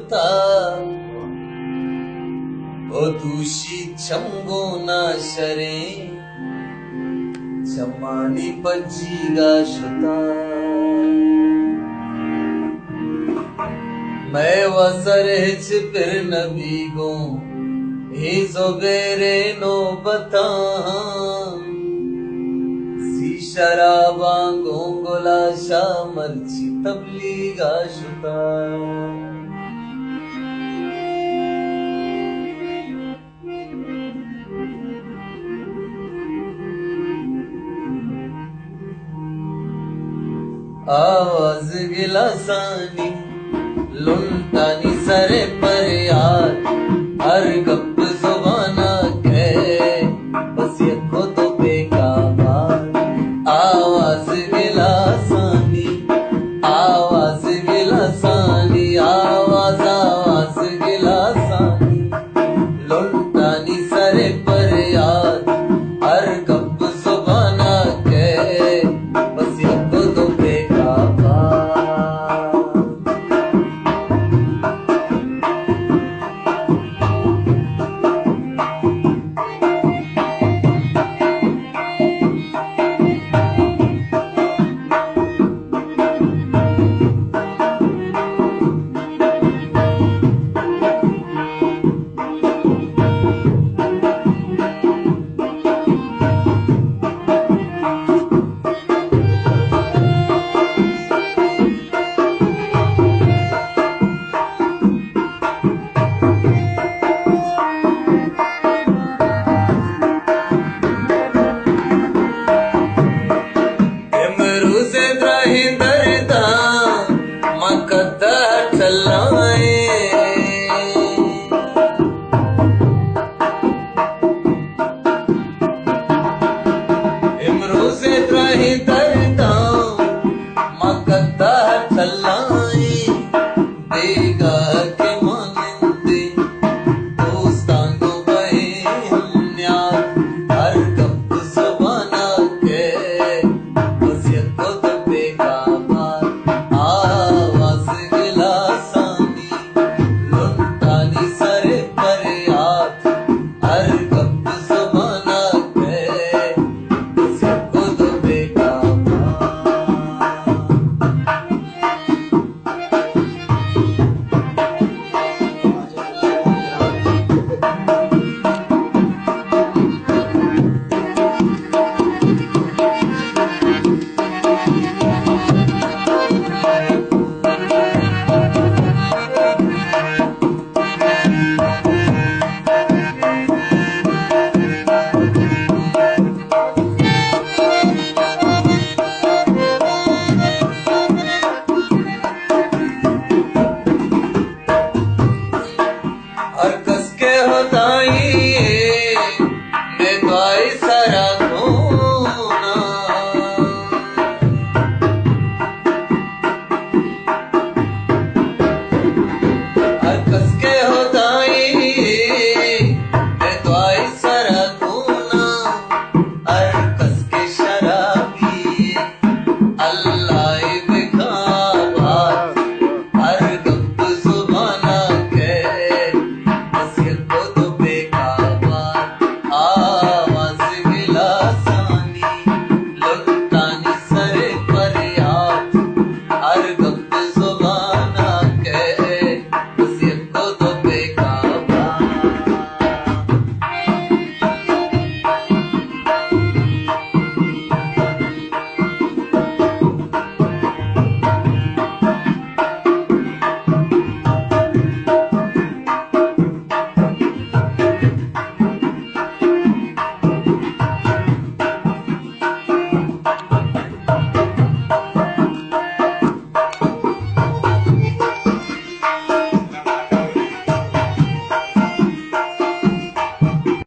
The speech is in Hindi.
शुता ओ दूषी छंगो ना शरे चमानी पज्जीगा शुता मैं वसरेच फिर नबी गो ही जोबेरे नो बता सी शराबा गोंगोला शामर्ची तबलीगा शुता आवाज गिलासानी लुंटानी सरे पर यार हर गप जुबाना कह बस ये को तो बेकाबार आवाज गिलासानी आवाज गिलासानी आवाज आवाज गिलासानी लुंटानी सरे पर यार हर गप जुबाना कह बस ये को तो इमरोज़े त्राही दर्दा मकद्दा चला